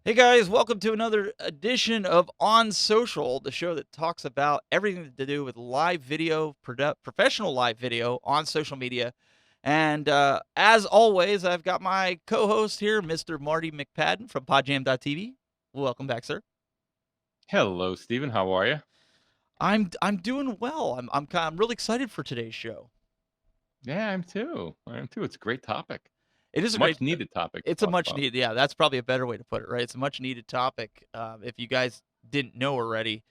Hey guys, welcome to another edition of On Social, the show that talks about everything to do with live video, professional live video on social media. And as always, I've got my co-host here, Mr. Marty McPadden from podjam.tv. Welcome back, sir. Hello, Stephen. How are you? I'm doing well. I'm really excited for today's show. Yeah, I'm too. I'm too. It's a great topic. It is a great Much needed topic to It's a talk much about. needed, yeah, that's probably a better way to put it, right? It's a much needed topic. If you guys didn't know already,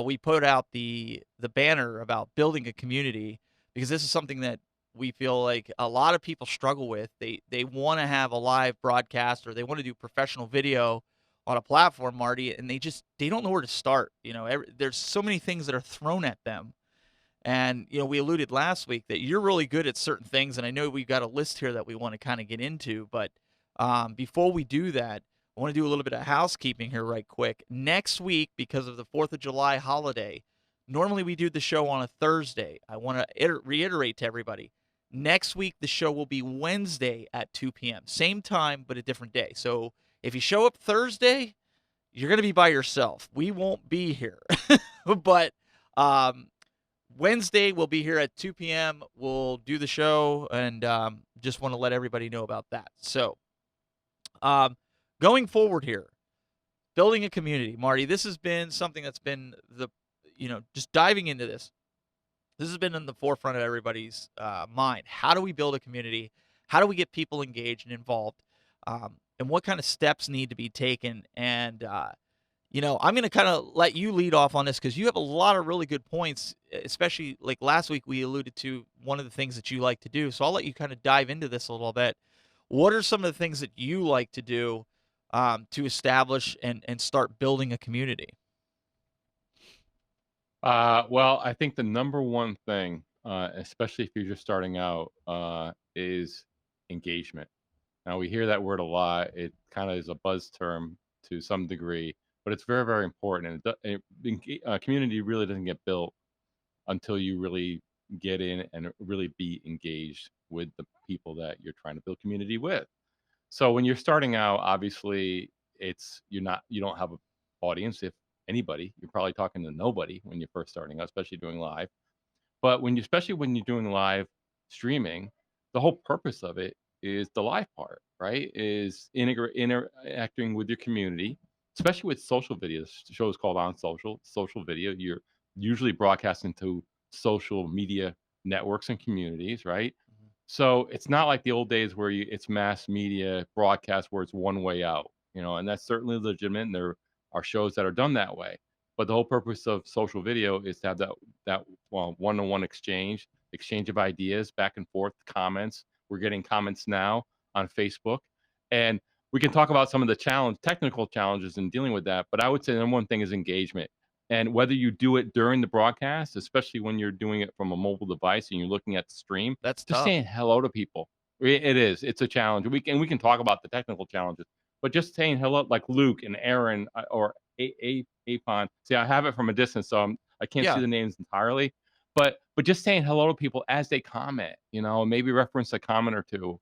we put out the banner about building a community because this is something that we feel like a lot of people struggle with. They want to have a live broadcast or they want to do professional video on a platform, Marty, and they don't know where to start. There's so many things that are thrown at them, and, we alluded last week that you're really good at certain things. And I know we've got a list here that we want to kind of get into. But before we do that, I want to do a little bit of housekeeping here, right quick. Next week, because of the 4th of July holiday, normally we do the show on a Thursday. I want to reiterate to everybody next week, the show will be Wednesday at 2 p.m. Same time, but a different day. So if you show up Thursday, you're going to be by yourself. We won't be here. But um, Wednesday, we'll be here at 2 p.m. We'll do the show, and just want to let everybody know about that. So, um, going forward here, building a community, Marty. This has been something that's been just diving into this. This has been in the forefront of everybody's mind. How do we build a community? How do we get people engaged and involved? And what kind of steps need to be taken? And I'm going to kind of let you lead off on this because you have a lot of really good points, especially like last week we alluded to one of the things that you like to do. So I'll let you kind of dive into this a little bit. What are some of the things that you like to do to establish and start building a community? Well, I think the number one thing, especially if you're just starting out, is engagement. Now, we hear that word a lot. It kind of is a buzz term to some degree, but it's very, very important. And community really doesn't get built until you really get in and really be engaged with the people that you're trying to build community with. So when you're starting out, obviously you don't have an audience. If anybody, you're probably talking to nobody when you're first starting out, especially doing live. But especially when you're doing live streaming, the whole purpose of it is the live part, right? Is interacting with your community, especially with social videos. The show is called On Social video. You're usually broadcasting to social media networks and communities, right? Mhm. So it's not like the old days where it's mass media broadcast where it's one way out, and that's certainly legitimate. And there are shows that are done that way. But the whole purpose of social video is to have that one-on-one exchange of ideas, back and forth, comments. We're getting comments now on Facebook, and we can talk about some of the technical challenges in dealing with that. But I would say the number one thing is engagement. And whether you do it during the broadcast, especially when you're doing it from a mobile device and you're looking at the stream, That's just tough. saying hello to people. It is. It's a challenge. We can talk about the technical challenges, but just saying hello, like Luke and Aaron or Apon. See, I have it from a distance, so I can't see Yeah. the names entirely. But just saying hello to people as they comment, maybe reference a comment or two,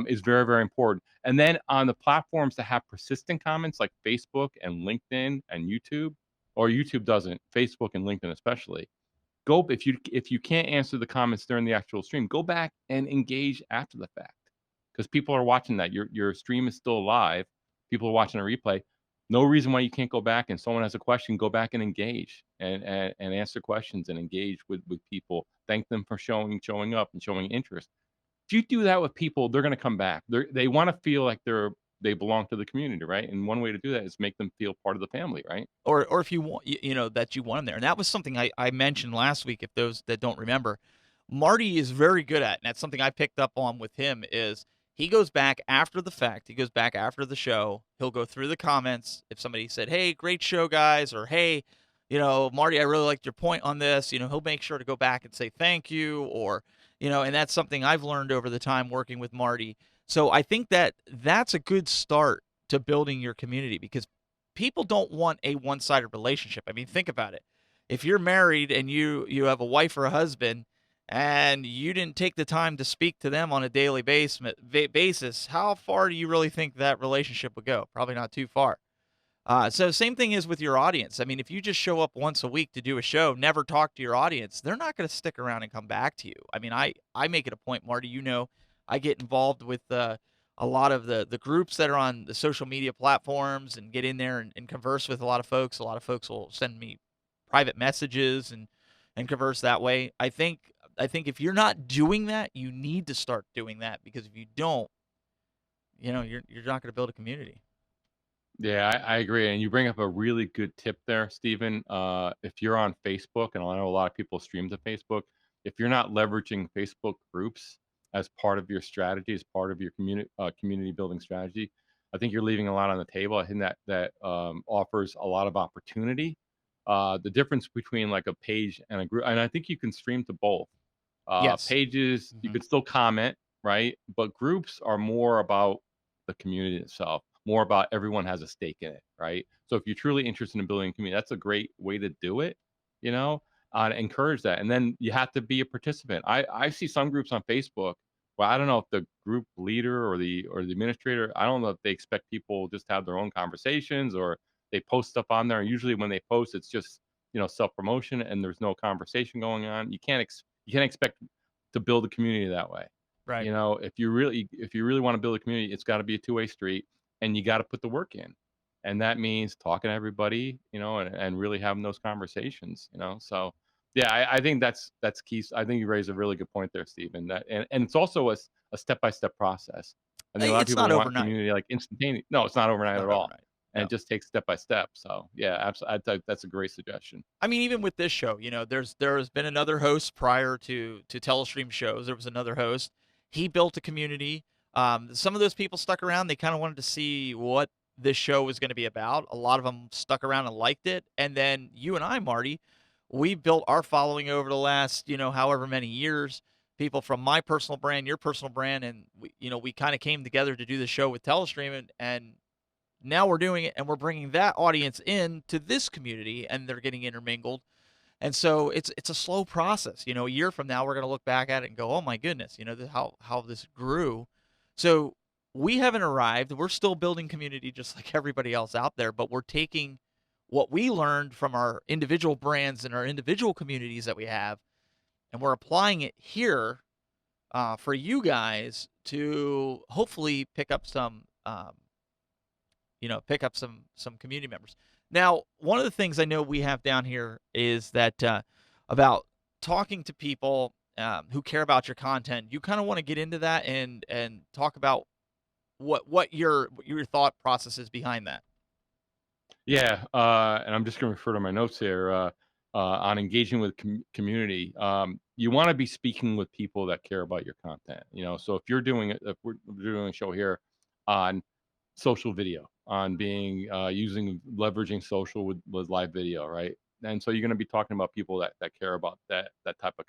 is very, very important. And then on the platforms that have persistent comments like Facebook and LinkedIn and YouTube, or YouTube doesn't, Facebook and LinkedIn especially, go if you can't answer the comments during the actual stream, go back and engage after the fact, because people are watching that. Your stream is still live. People are watching a replay. No reason why you can't go back, and someone has a question, go back and engage and answer questions and engage with people. Thank them for showing up and showing interest. If you do that with people, they're going to come back. They want to feel like they belong to the community, right? And one way to do that is make them feel part of the family, right? Or if you want, that you want them there. And that was something I mentioned last week. If those that don't remember, Marty is very good at, and that's something I picked up on with him. Is he goes back after the fact. He goes back after the show. He'll go through the comments. If somebody said, "Hey, great show, guys," or "Hey, Marty, I really liked your point on this," he'll make sure to go back and say thank you, or and that's something I've learned over the time working with Marty. So I think that that's a good start to building your community because people don't want a one-sided relationship. I mean, think about it. If you're married and you have a wife or a husband and you didn't take the time to speak to them on a daily basis, how far do you really think that relationship would go? Probably not too far. So same thing is with your audience. I mean, if you just show up once a week to do a show, never talk to your audience, they're not going to stick around and come back to you. I mean, I make it a point, Marty. I get involved with a lot of the groups that are on the social media platforms and get in there and converse with a lot of folks. A lot of folks will send me private messages and converse that way. I think if you're not doing that, you need to start doing that, because if you don't, you're not going to build a community. Yeah, I agree, and you bring up a really good tip there, Stephen. If you're on Facebook, and I know a lot of people stream to Facebook, if you're not leveraging Facebook groups as part of your strategy, as part of your community building strategy, I think you're leaving a lot on the table. I think that offers a lot of opportunity. The difference between like a page and a group, and I think you can stream to both. Yes. Pages, you Hmm. could still comment, right? But groups are more about the community itself, more about everyone has a stake in it, right? So if you're truly interested in building a community, that's a great way to do it, you know, to encourage that. And then you have to be a participant. I see some groups on Facebook. Well, I don't know if the group leader or the administrator, I don't know if they expect people just to have their own conversations or they post stuff on there. And usually when they post, it's just self promotion and there's no conversation going on. You can't expect to build a community that way. Right. If you really want to build a community, it's got to be a two-way street, and you got to put the work in, and that means talking to everybody, and really having those conversations. So, yeah, I think that's key. I think you raise a really good point there, Stephen. And it's also a step-by-step process. I think a lot of It's people not want overnight. community like instantaneous. No, it's not It's overnight at not all, overnight. and No. it just takes step by step. So, yeah, absolutely, that's a great suggestion. I mean, even with this show, there has been another host prior to Telestream shows. There was another host. He built a community. Some of those people stuck around. They kind of wanted to see what this show was going to be about. A lot of them stuck around and liked it. And then you and I, Marty, we built our following over the last, however many years. People from my personal brand, your personal brand, and we kind of came together to do the show with Telestream, and now we're doing it and we're bringing that audience in to this community, and they're getting intermingled. And so it's a slow process. A year from now we're going to look back at it and go, "Oh my goodness, how this grew." So we haven't arrived. We're still building community just like everybody else out there, but we're taking what we learned from our individual brands and our individual communities that we have, and we're applying it here, for you guys to hopefully pick up some community members. Now, one of the things I know we have down here is that, about talking to people, who care about your content. You kind of want to get into that and talk about what your thought process is behind that. Yeah, and I'm just going to refer to my notes here on engaging with community. You want to be speaking with people that care about your content. So if we're doing a show here on social video, on being using leveraging social with live video, right? And so you're going to be talking about people that care about that type of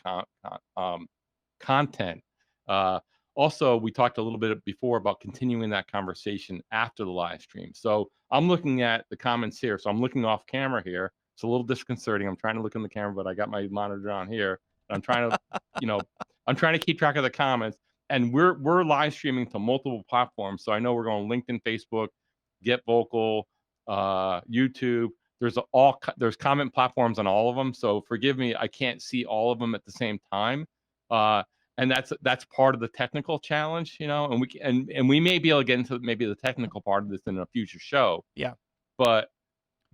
content. Uh, Also, we talked a little bit before about continuing that conversation after the live stream. So I'm looking at the comments here. So I'm looking off camera here. It's a little disconcerting. I'm trying to look in the camera, but I got my monitor on here. And you know, I'm trying to keep track of the comments. And we're live streaming to multiple platforms. So I know we're going LinkedIn, Facebook, Get Vocal, YouTube. There's comment platforms on all of them. So forgive me, I can't see all of them at the same time. Uh, and that's part of the technical challenge, and we may be able to get into maybe the technical part of this in a future show, Yeah. but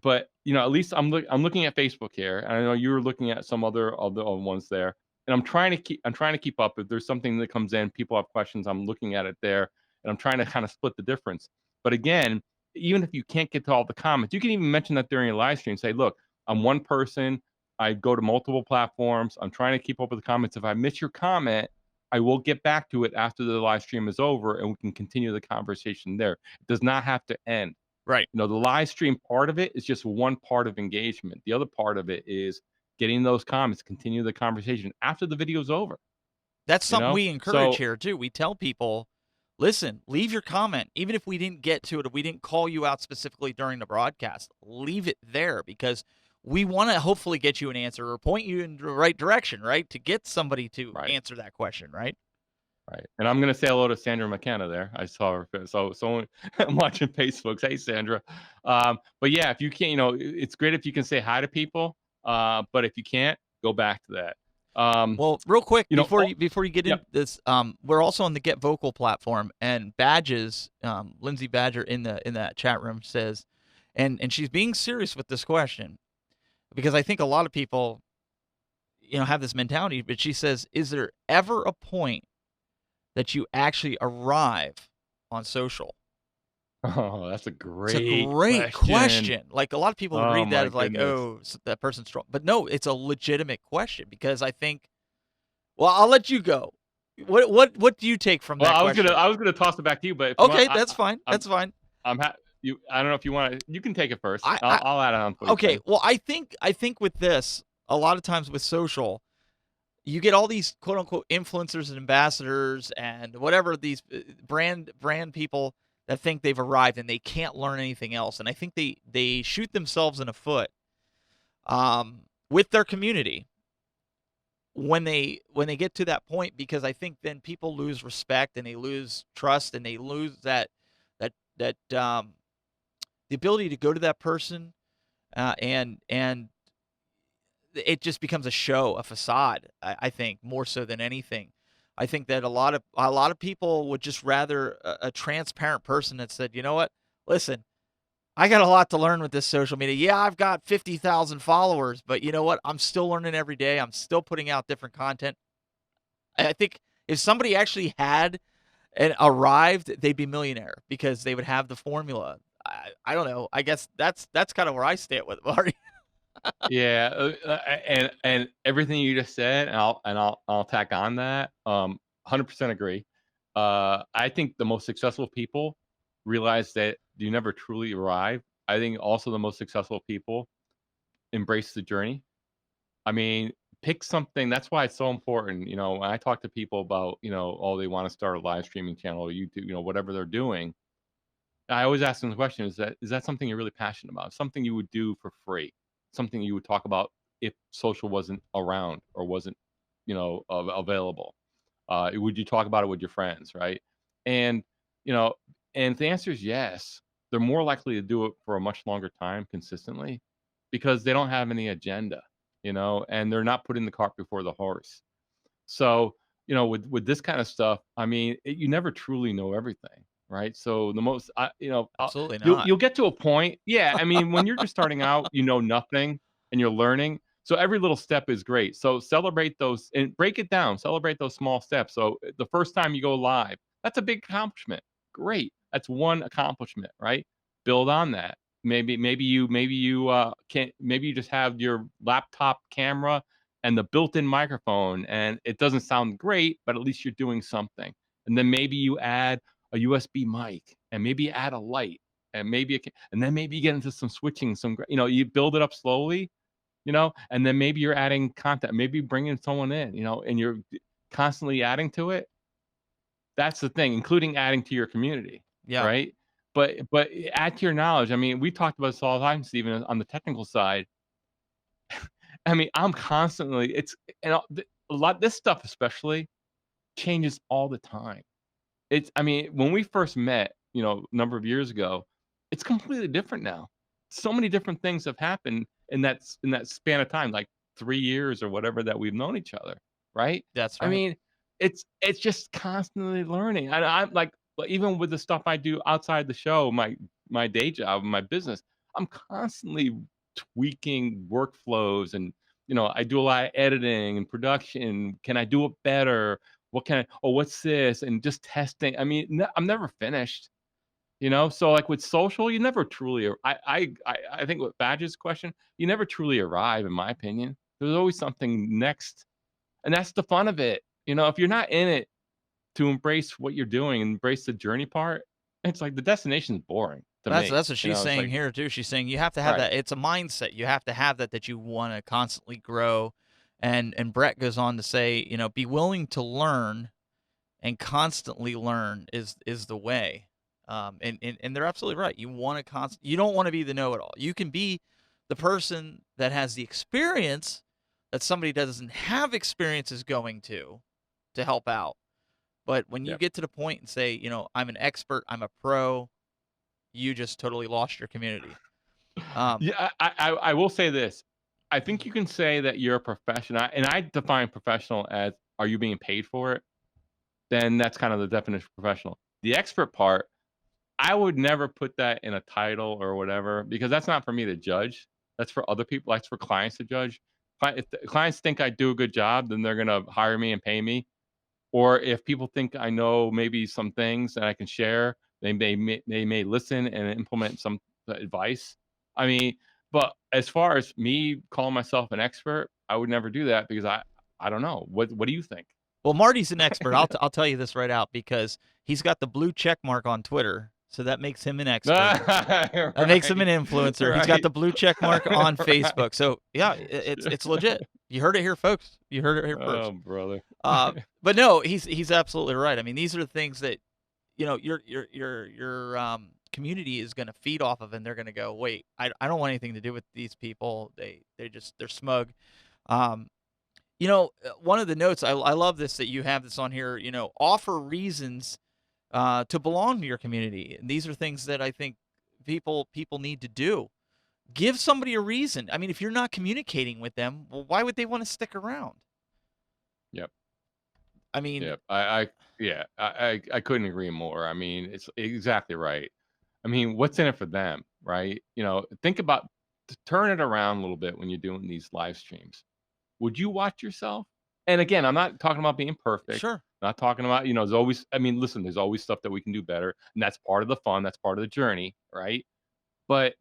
at least I'm looking at Facebook here, and I know you were looking at some other ones there, and I'm trying to keep up. If there's something that comes in, people have questions, I'm looking at it there, and I'm trying to kind of split the difference. But again, even if you can't get to all the comments, you can even mention that during your live stream. Say, look, I'm one person. I go to multiple platforms. I'm trying to keep up with the comments. If I miss your comment, I will get back to it after the live stream is over, and we can continue the conversation there. It does not have to end. Right. The live stream part of it is just one part of engagement. The other part of it is getting those comments, continue the conversation after the video's over, That's you something know? we encourage So here too. We tell people, listen, leave your comment. Even if we didn't get to it, or we didn't call you out specifically during the broadcast, leave it there, because we want to hopefully get you an answer or point you in the right direction, right? To get somebody to right, answer that question, right? Right, and I'm gonna say hello to Sandra McKenna there. I saw her so someone I'm watching Facebook. Hey, Sandra. But yeah, if you can't, it's great if you can say hi to people, but if you can't, go back to that. Um, Well, real quick oh, before you get yep. into this, we're also on the Get Vocal platform, and Badges, Lindsay Badger in that chat room says, and she's being serious with this question because I think a lot of people, have this mentality. But she says, is there ever a point that you actually arrive on social? Oh, that's a It's a great great question. question. Like a lot of people would Oh read that my as like, goodness. oh, that person's strong, but no, it's a legitimate question because I think. Well, I'll let you go. What do you take from Well, that I was gonna question? I was gonna toss it back to you, but if you want, Okay, that's fine. I'm That's fine. I'm you. I don't know if you want to. You can take it first. I, I'll, I I'll add on to what you okay. say. Well, I think with this, a lot of times with social, you get all these quote unquote influencers and ambassadors and whatever these brand people that think they've arrived and they can't learn anything else. And I think they shoot themselves in the foot with their community when they get to that point because I think then people lose respect and they lose trust and they lose that the ability to go to that person and it just becomes a show, a facade. I think more so than anything. I think that a lot of people would just rather a transparent person that said, you know what, listen, I got a lot to learn with this social media. Yeah, I've got 50,000 followers, but you know what? I'm still learning every day. I'm still putting out different content. I think if somebody actually had and arrived, they'd be millionaire because they would have the formula. I don't know. I guess that's kind of where I stand with Marty. Yeah, and everything you just said, and I'll tack on that. 100% agree. I think the most successful people realize that you never truly arrive. I think also the most successful people embrace the journey. I mean, pick something. That's why it's so important. When I talk to people about, oh, they want to start a live streaming channel or YouTube, whatever they're doing, I always ask them the question, is that something you're really passionate about? Something you would do for free? Something you would talk about if social wasn't around or wasn't, available? Would you talk about it with your friends, right? And, you know, and if the answer is yes, they're more likely to do it for a much longer time consistently because they don't have any agenda, and they're not putting the cart before the horse. So, with this kind of stuff, I mean, you never truly know everything, right? So the most, Absolutely you'll not. you'll get to a point. Yeah, I mean, when you're just starting out, you know nothing, and you're learning. So every little step is great. So celebrate those and break it down. Celebrate those small steps. So the first time you go live, that's a big accomplishment. Great, that's one accomplishment, right? Build on that. Maybe you can't. Maybe you just have your laptop camera and the built-in microphone and it doesn't sound great, but at least you're doing something. And then maybe you add a USB mic and maybe add a light and and then maybe you get into some switching, you build it up slowly, and then maybe you're adding content, maybe bringing someone in, and you're constantly adding to it. That's the thing, including adding to your community, Yeah, right? But add to your knowledge. I mean, we talked about this all the time, Stephen, on the technical side. I mean, I'm constantly it's and a lot this stuff especially changes all the time. I mean, when we first met, a number of years ago, it's completely different now. So many different things have happened in that span of time, like 3 years or whatever that we've known each other, right? that's I right. mean, it's just constantly learning. And I'm like, even with the stuff I do outside the show, my day job, my business, I'm constantly tweaking workflows and I do a lot of editing and production. Can I do it better? What can I oh, what's this? And just testing. I mean, I'm never finished, So like with social, you never truly I think with Badge's question, you never truly arrive, in my opinion. There's always something next. And that's the fun of it. If you're not in it to embrace what you're doing and embrace the journey part, it's like the destination's boring to me. That's what she's It's saying like, here too. She's saying you have to have right. that. It's a mindset. You have to have that you want to constantly grow. And Brett goes on to say, be willing to learn and constantly learn is the way. And they're absolutely right. You don't want to be the know-it-all. You can be the person that has the experience that somebody that doesn't have experience is going to help out. But when you Yep. get to the point and say, I'm an expert, I'm a pro, you just totally lost your community. Um, Yeah, I will say this. I think you can say that you're a professional, and I define professional as, are you being paid for it? Then that's kind of the definition of professional. The expert part, I would never put that in a title or whatever, because that's not for me to judge. That's for other people. That's for clients to judge. If the clients think I do a good job, then they're gonna hire me and pay me. Or if people think I know maybe some things that I can share, they may listen and implement some advice. I mean, but as far as me calling myself an expert, I would never do that, because I don't know. What do you think? well, Marty's an expert. I'll tell you this right out because he's got the blue check mark on Twitter, so that makes him an expert. That makes him Right. an influencer. He's got Right. the blue check mark on Right. Facebook. So yeah, it's legit. You heard it here, folks. You heard it here Oh, first. brother. But no, he's absolutely right. I mean, these are the things that your community is going to feed off of, and they're going to go, wait, I don't want anything to do with these people. They're smug. Um, one of the notes I love this that you have this on here. Offer reasons to belong to your community. And these are things that I think people need to do. Give somebody a reason. I mean, if you're not communicating with them, well, why would they want to stick around? Yep. I mean, Yep. Yeah, I couldn't agree more. I mean, it's exactly right. I mean, what's in it for them, right? Think about, turn it around a little bit when you're doing these live streams. Would you watch yourself? And again, I'm not talking about being perfect. sure. Not talking about, there's always, I mean, listen, there's always stuff that we can do better, and that's part of the fun, that's part of the journey, right? But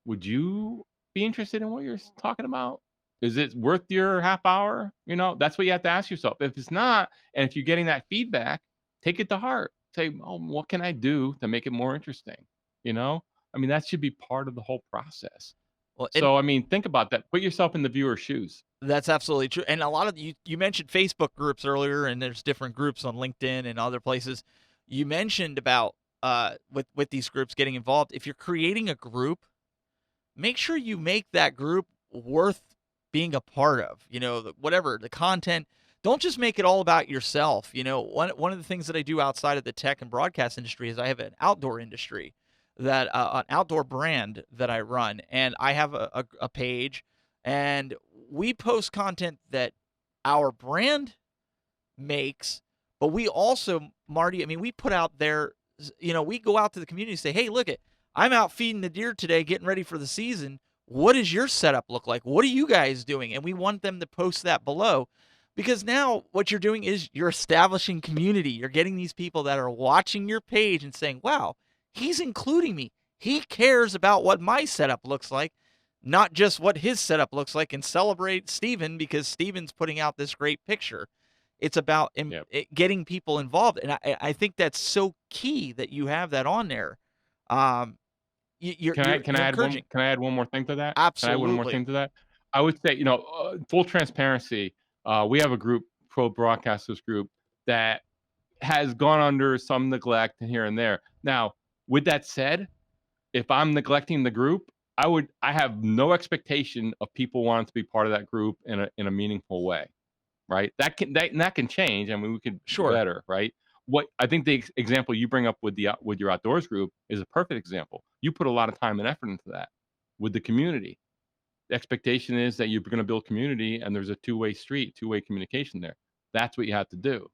would you be interested in what you're talking about? Is it worth your half hour? That's what you have to ask yourself. If it's not, and if you're getting that feedback, take it to heart. Say, oh, what can I do to make it more interesting? You know, I mean, that should be part of the whole process. Well, and So, I mean, think about that. Put yourself in the viewer's shoes. that's absolutely true. And a lot of you mentioned Facebook groups earlier, and there's different groups on LinkedIn and other places. You mentioned about with these groups getting involved. If you're creating a group, make sure you make that group worth being a part of. Whatever the content, don't just make it all about yourself. One of the things that I do outside of the tech and broadcast industry is I have an outdoor industry that an outdoor brand that I run, and I have a page, and we post content that our brand makes, but we also, Marty, I mean, we put out there, we go out to the community and say, hey, look, I'm out feeding the deer today, getting ready for the season. What does your setup look like? What are you guys doing? And we want them to post that below, because now what you're doing is you're establishing community. You're getting these people that are watching your page and saying, wow, he's including me. He cares about what my setup looks like, not just what his setup looks like, and celebrate Steven because Steven's putting out this great picture. It's about Yep. getting people involved, and I think that's so key that you have that on there. Um, you're Can I you're can I you're add one encouraging. can I add one more thing to that? Can I add one more Absolutely. thing to that? I would say, full transparency, we have a group, pro broadcasters group, that has gone under some neglect here and there. Now, with that said, if I'm neglecting the group, I have no expectation of people wanting to be part of that group in a meaningful way. Right? That can change. I mean, we could do Sure. better, right? What I think the example you bring up with with your outdoors group is a perfect example. You put a lot of time and effort into that with the community. The expectation is that you're going to build community, and there's a two-way street, two-way communication there. That's what you have to do,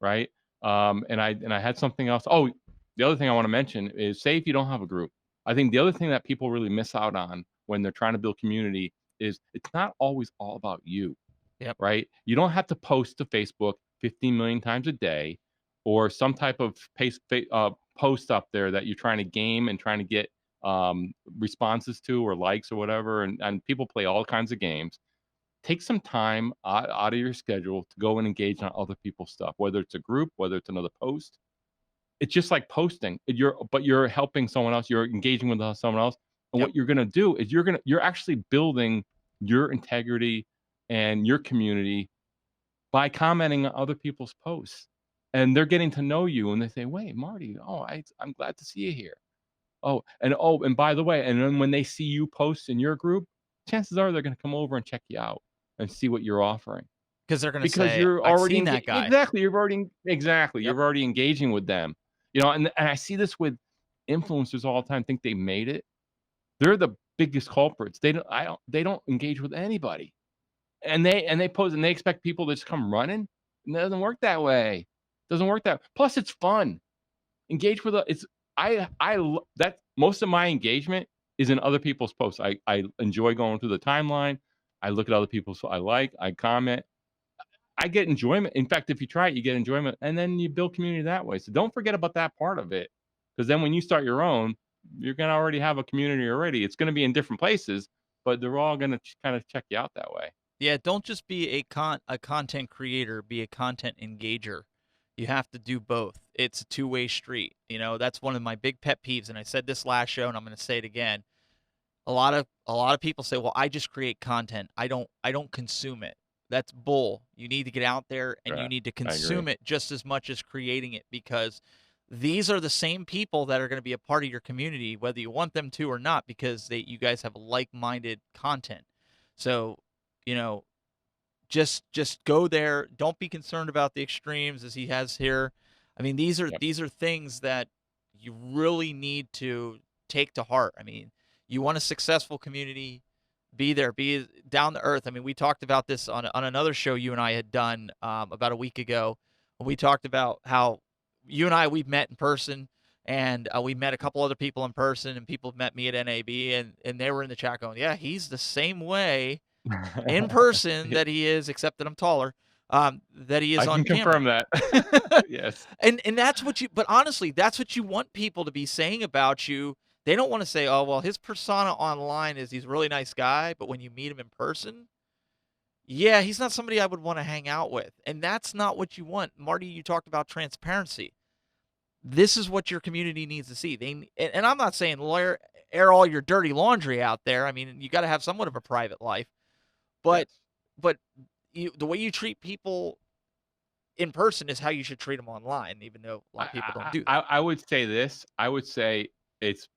right? And I had something else. Oh, the other thing I want to mention is, say if you don't have a group. I think the other thing that people really miss out on when they're trying to build community is, it's not always all about you, Yep. right? You don't have to post to Facebook 15 million times a day, or some type of post up there that you're trying to game and trying to get responses to, or likes or whatever. And people play all kinds of games. Take some time out of your schedule to go and engage on other people's stuff, whether it's a group, whether it's another post. It's just like posting. You're helping someone else. You're engaging with someone else. And Yep. what you're gonna do is you're actually building your integrity and your community by commenting on other people's posts. And they're getting to know you, and they say, "Wait, Marty, oh, I'm glad to see you here. Oh, and by the way," and then when they see you post in your group, chances are they're gonna come over and check you out and see what you're offering. 'Cause they're gonna because say, you're "I've already seen that guy." exactly, Yep. you're already engaging with them, and I see this with influencers all the time, think they made it. They're the biggest culprits. They don't engage with anybody, and they pose and they expect people to just come running. It doesn't work that way. Doesn't work that plus it's fun. Engage with a it's I lo that most of my engagement is in other people's posts. I enjoy going through the timeline. I look at other people's I like, I comment. I get enjoyment. In fact, if you try it, you get enjoyment, and then you build community that way. So don't forget about that part of it, because then when you start your own, you're gonna already have a community already. It's gonna be in different places, but they're all gonna kind of check you out that way. Yeah, don't just be a content creator, be a content engager. You have to do both. It's a two-way street. You know, that's one of my big pet peeves, and I said this last show and I'm gonna say it again. A lot of people say, "Well, I just create content. I don't consume it." That's bull. You need to get out there and you Right. need to I agree. consume it just as much as creating it because these are the same people that are going to be a part of your community whether you want them to or not because they you guys have like-minded content. So, you know, just go there. Don't be concerned about the extremes as he has here. I mean, these are Yep. these are things that you really need to take to heart. I mean, you want a successful community, be there, be down to earth. I mean, we talked about this on another show you and I had done about a week ago. When we talked about how you and I we've met in person, and we met a couple other people in person, and people have met me at NAB, and they were in the chat going, "Yeah, he's the same way in person Yeah, that he is, except that I'm taller, that he is I on can camera." confirm that. Yes. And that's what you but honestly, that's what you want people to be saying about you. They don't wanna say, "Oh, well, his persona online is he's a really nice guy, but when you meet him in person, yeah, he's not somebody I would wanna hang out with." And that's not what you want. Marty, you talked about transparency. This is what your community needs to see. And I'm not saying air all your dirty laundry out there. I mean, you gotta have somewhat of a private life. But Yes. but the way you treat people in person is how you should treat them online, even though a lot of people don't do that. I would say this. I would say it's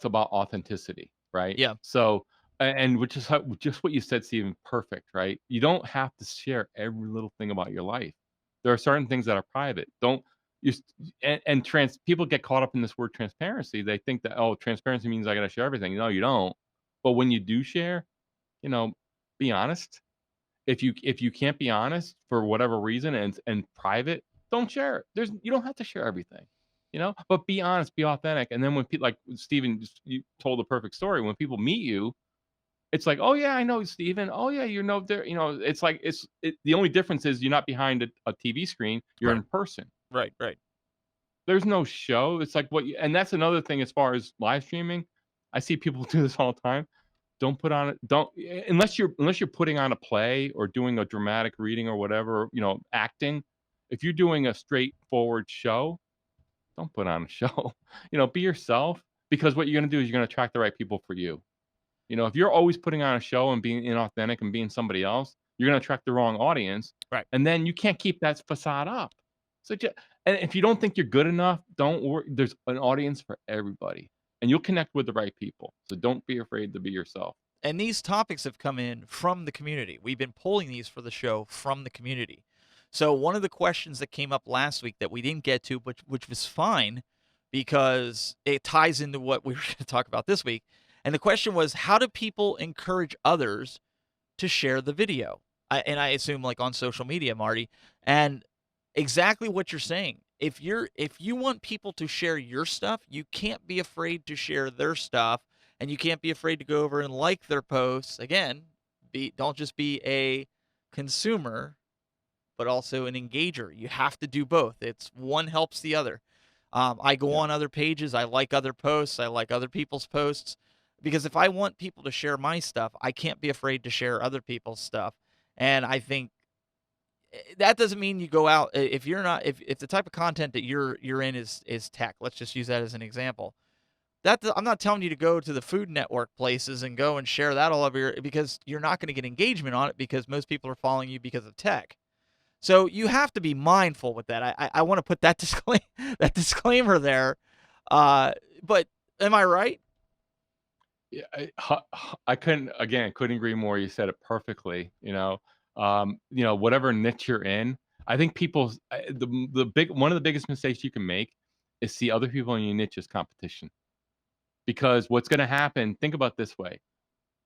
about authenticity, right? Yeah, So, and which is how, just what you said, Stephen. Perfect, right? You don't have to share every little thing about your life. There are certain things that are private. Don't you? And trans people get caught up in this word transparency. They think that oh, transparency means I got to share everything. No, you don't. But when you do share, you know, be honest. If you can't be honest for whatever reason and private, don't share it. There's you don't have to share everything, but be honest, be authentic, and then when people like Steven, just you told the perfect story. When people meet you, it's like, "Oh, yeah, I know Steven. Oh, yeah, there," it's like the only difference is you're not behind a TV screen, you're right, in person. right, right. There's no show. It's like what you and that's another thing as far as live streaming. I see people do this all the time. Don't put on it don't unless you're putting on a play or doing a dramatic reading or whatever, acting. If you're doing a straightforward show, don't put on a show. Be yourself because what you're gonna do is you're gonna attract the right people for you. If you're always putting on a show and being inauthentic and being somebody else, you're gonna attract the wrong audience, Right. and then you can't keep that facade up. So ju and if you don't think you're good enough, don't worry. There's an audience for everybody, and you'll connect with the right people. So don't be afraid to be yourself. And these topics have come in from the community. We've been pulling these for the show from the community. So one of the questions that came up last week that we didn't get to, but which was fine because it ties into what we were going to talk about this week. And the question was, how do people encourage others to share the video? And I assume like on social media, Marty. And exactly what you're saying. If you want people to share your stuff, you can't be afraid to share their stuff and you can't be afraid to go over and like their posts. Again, don't just be a consumer, but also an engager. You have to do both. It's one helps the other. I go Yeah. on other pages, I like other posts, I like other people's posts because if I want people to share my stuff, I can't be afraid to share other people's stuff. And I think that doesn't mean you go out if you're not if the type of content that you're in is tech. Let's just use that as an example. I'm not telling you to go to the Food Network places and go and share that all over because you're not going to get engagement on it because most people are following you because of tech. So you have to be mindful with that. I want to put that that disclaimer there. Uh, but am I right? Yeah, I couldn't agree more. You said it perfectly. whatever niche you're in. I think people, the big one of the biggest mistakes you can make is see other people in your niche as competition. Because what's going to happen? Think about it this way: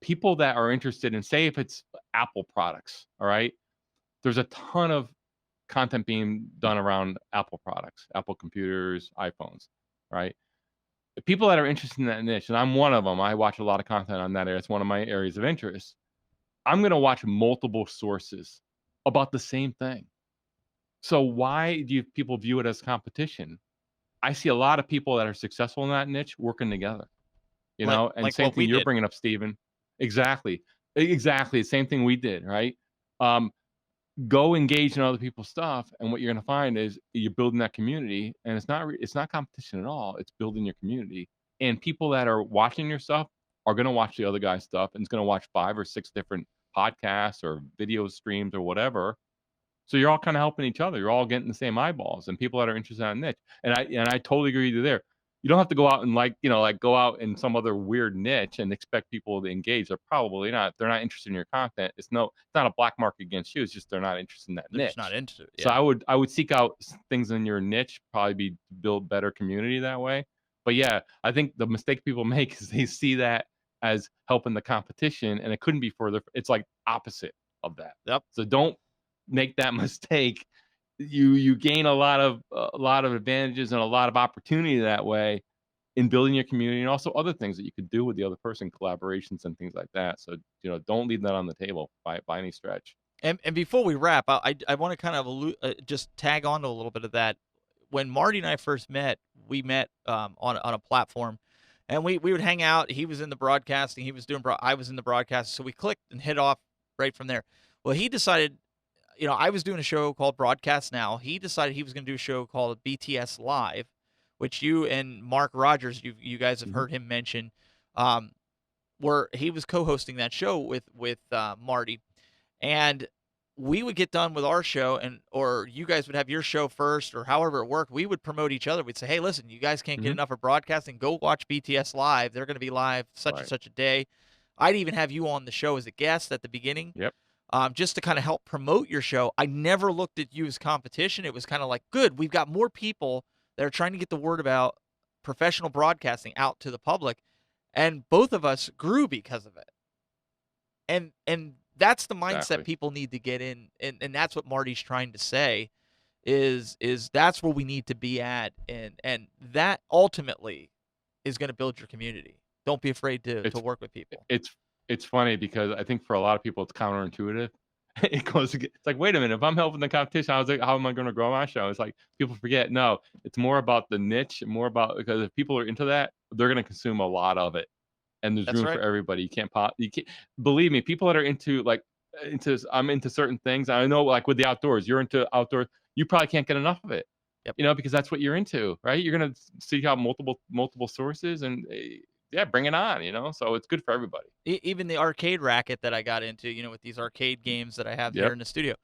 people that are interested in, say, if it's Apple products, all right, there's a ton of content being done around Apple products, Apple computers, iPhones, right? The people that are interested in that niche, and I'm one of them. I watch a lot of content on that area. It's one of my areas of interest. I'm going to watch multiple sources about the same thing. So why do people view it as competition? I see a lot of people that are successful in that niche working together, and Like same what thing we you're did. bringing up, Steven. Exactly. Exactly. Same thing we did, right? Um, Go engage in other people's stuff, and what you're going to find is you're building that community, and it's not competition at all. It's building your community, and people that are watching your stuff are going to watch the other guy's stuff, and it's going to watch 5 or 6 different podcasts or video streams or whatever. So you're all kind of helping each other. You're all getting the same eyeballs and people that are interested in a niche. And I totally agree with you there. You don't have to go out and go out in some other weird niche and expect people to engage. They're probably not. They're not interested in your content. It's not a black mark against you. It's just they're not interested in that They're just not niche. into it. So Yeah. I would seek out things in your niche, probably be build better community that way. But yeah, I think the mistake people make is they see that as helping the competition, and it couldn't be further. It's like opposite of that. Yep. So don't make that mistake. You gain a lot of advantages and a lot of opportunity that way in building your community, and also other things that you could do with the other person, collaborations and things like that. So don't leave that on the table by any stretch. And before we wrap, I want to kind of just tag on to a little bit of that. When Marty and I first met, we met on a platform, and we would hang out. He was in the broadcasting. He was doing. I was in the broadcasting. So we clicked and hit off right from there. Well, he decided. I was doing a show called Broadcast Now. He decided he was going to do a show called BTS Live, which you and Mark Rogers, you guys have Mhm. heard him mention, um, where he was co-hosting that show with Marty, and we would get done with our show, and or you guys would have your show first, or however it worked. We would promote each other. We'd say, hey, listen, you guys can't get Mhm. enough of broadcasting, go watch BTS Live. They're going to be live such and Right. such a day. I'd even have you on the show as a guest at the beginning, Yep. just to kind of help promote your show. I never looked at you as competition. It was kind of like, good, we've got more people that are trying to get the word about professional broadcasting out to the public, and both of us grew because of it. And that's the mindset Exactly. people need to get in, and that's what Marty's trying to say is that's where we need to be at, and that ultimately is going to build your community. Don't be afraid to It's work with people. it's it's funny because I think for a lot of people it's counterintuitive. It's like, wait a minute, if I'm helping the competition, I was like, how am I going to grow my show? It's like people forget. No, it's more about the niche, more about because if people are into that, they're going to consume a lot of it, and there's That's room for right. everybody. You can't believe me. People that are into I'm into certain things. I know, like with the outdoors, you're into outdoors. You probably can't get enough of it, Yep. because that's what you're into, right? You're gonna seek out multiple sources, and yeah, bring it on. So it's good for everybody. Even the arcade racket that I got into, with these arcade games that I have here Yep. in the studio.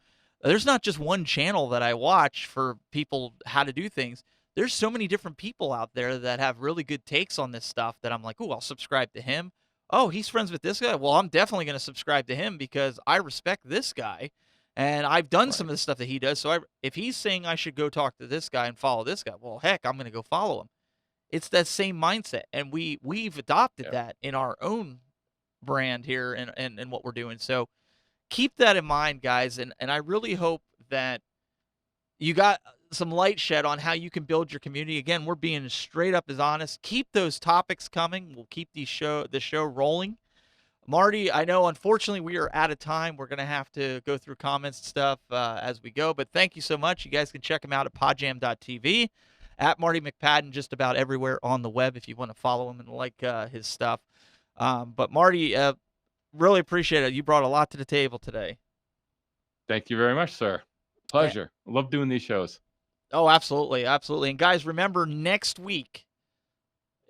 There's not just one channel that I watch for people how to do things. There's so many different people out there that have really good takes on this stuff that I'm like, "Ooh, I'll subscribe to him." Oh, he's friends with this guy. Well, I'm definitely going to subscribe to him because I respect this guy and I've done some Right. of the stuff that he does. So if he's saying I should go talk to this guy and follow this guy, well, heck, I'm going to go follow him. It's that same mindset, and we've adopted Yep. that in our own brand here and what we're doing. So keep that in mind, guys. And I really hope that you got some light shed on how you can build your community. Again, we're being straight up as honest. Keep those topics coming. We'll keep the show rolling. Marty, I know unfortunately we are out of time. We're gonna have to go through comments and stuff as we go. But thank you so much. You guys can check him out at podjam.tv, at Marty McPadden, just about everywhere on the web if you want to follow him and like his stuff. But Marty, really appreciate it. You brought a lot to the table today. Thank you very much, sir. Eh, Pleasure. Love doing these shows. oh, absolutely, absolutely. And guys, remember next week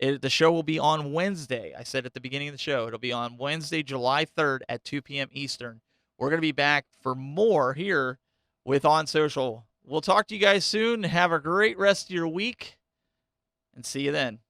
the show will be on Wednesday. I said at the beginning of the show, it'll be on Wednesday, July 3rd at 2 p.m. Eastern. We're going to be back for more here with On Social. We'll talk to you guys soon. Have a great rest of your week and see you then.